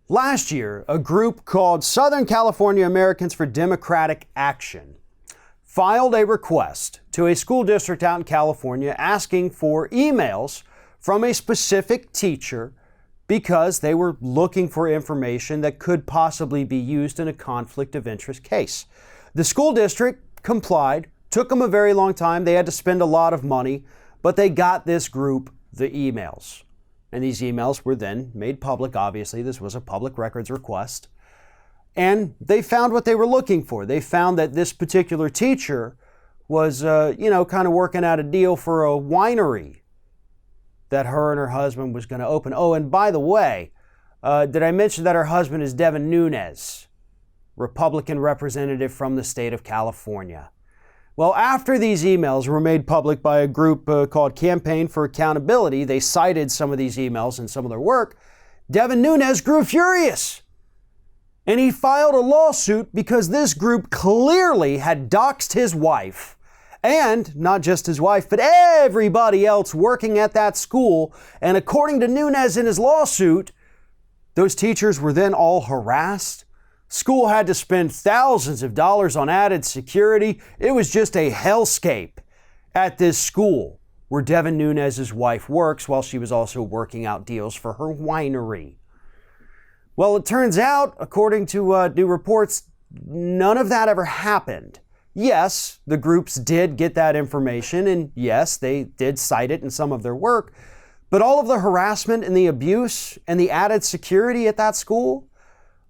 Last year, a group called Southern California Americans for Democratic Action filed a request to a school district out in California asking for emails from a specific teacher because they were looking for information that could possibly be used in a conflict of interest case. The school district complied. Took them a very long time. They had to spend a lot of money, but they got this group the emails. And these emails were then made public. Obviously, this was a public records request. And they found what they were looking for. They found that this particular teacher was, kind of working out a deal for a winery that her and her husband was going to open. Oh, and by the way, did I mention that her husband is Devin Nunes, Republican representative from the state of California? Well, after these emails were made public by a group called Campaign for Accountability, they cited some of these emails in some of their work. Devin Nunes grew furious. And he filed a lawsuit because this group clearly had doxed his wife, and not just his wife, but everybody else working at that school. And according to Nunes in his lawsuit, those teachers were then all harassed. School had to spend thousands of dollars on added security. It was just a hellscape at this school where Devin Nunes' wife works while she was also working out deals for her winery. Well, it turns out, according to new reports, none of that ever happened. Yes, the groups did get that information, and yes, they did cite it in some of their work, but all of the harassment and the abuse and the added security at that school,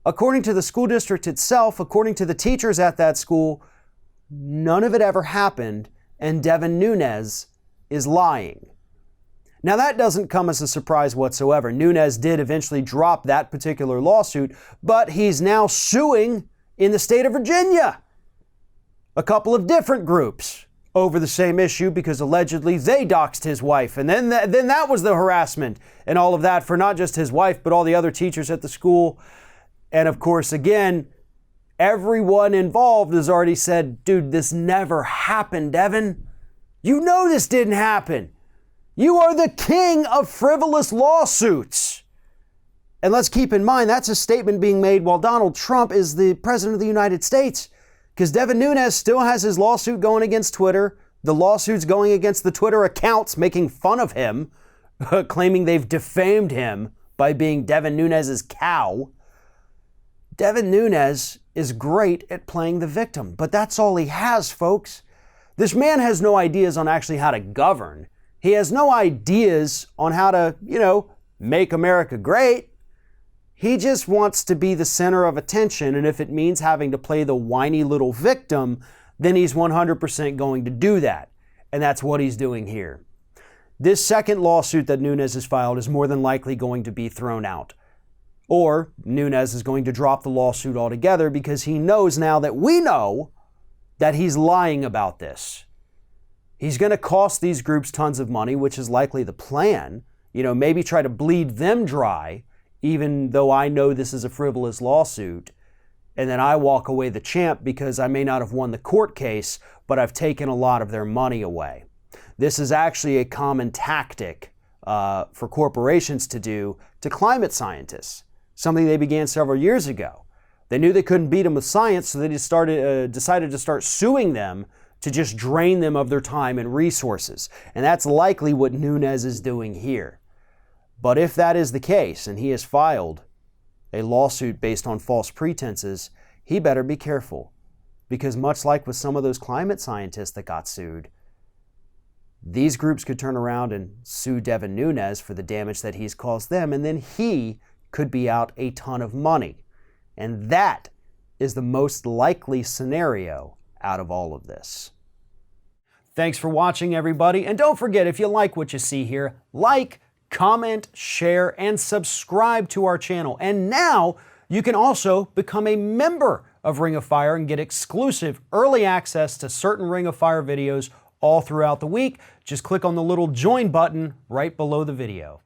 according to the school district itself, according to the teachers at that school, none of it ever happened, and Devin Nunes is lying. Now, that doesn't come as a surprise whatsoever. Nunes did eventually drop that particular lawsuit, but he's now suing in the state of Virginia a couple of different groups over the same issue because allegedly they doxed his wife. And then that was the harassment and all of that for not just his wife, but all the other teachers at the school. And of course, again, everyone involved has already said, dude, this never happened, Devin. You know this didn't happen. You are the king of frivolous lawsuits. And let's keep in mind, that's a statement being made while Donald Trump is the president of the United States. Because Devin Nunes still has his lawsuit going against Twitter. The lawsuit's going against the Twitter accounts making fun of him, claiming they've defamed him by being Devin Nunes' cow. Devin Nunes is great at playing the victim, but that's all he has, folks. This man has no ideas on actually how to govern. He has no ideas on how to, make America great. He just wants to be the center of attention, and if it means having to play the whiny little victim, then he's 100% going to do that. And that's what he's doing here. This second lawsuit that Nunes has filed is more than likely going to be thrown out. Or Nunes is going to drop the lawsuit altogether because he knows now that we know that he's lying about this. He's going to cost these groups tons of money, which is likely the plan. Maybe try to bleed them dry, even though I know this is a frivolous lawsuit. And then I walk away the champ because I may not have won the court case, but I've taken a lot of their money away. This is actually a common tactic for corporations to do to climate scientists. Something they began several years ago. They knew they couldn't beat them with science, so they just decided to start suing them to just drain them of their time and resources. And that's likely what Nunes is doing here. But if that is the case, and he has filed a lawsuit based on false pretenses, he better be careful. Because much like with some of those climate scientists that got sued, these groups could turn around and sue Devin Nunes for the damage that he's caused them, and then he could be out a ton of money. And that is the most likely scenario out of all of this. Thanks for watching, everybody. And don't forget, if you like what you see here, like, comment, share, and subscribe to our channel. And now you can also become a member of Ring of Fire and get exclusive early access to certain Ring of Fire videos all throughout the week. Just click on the little join button right below the video.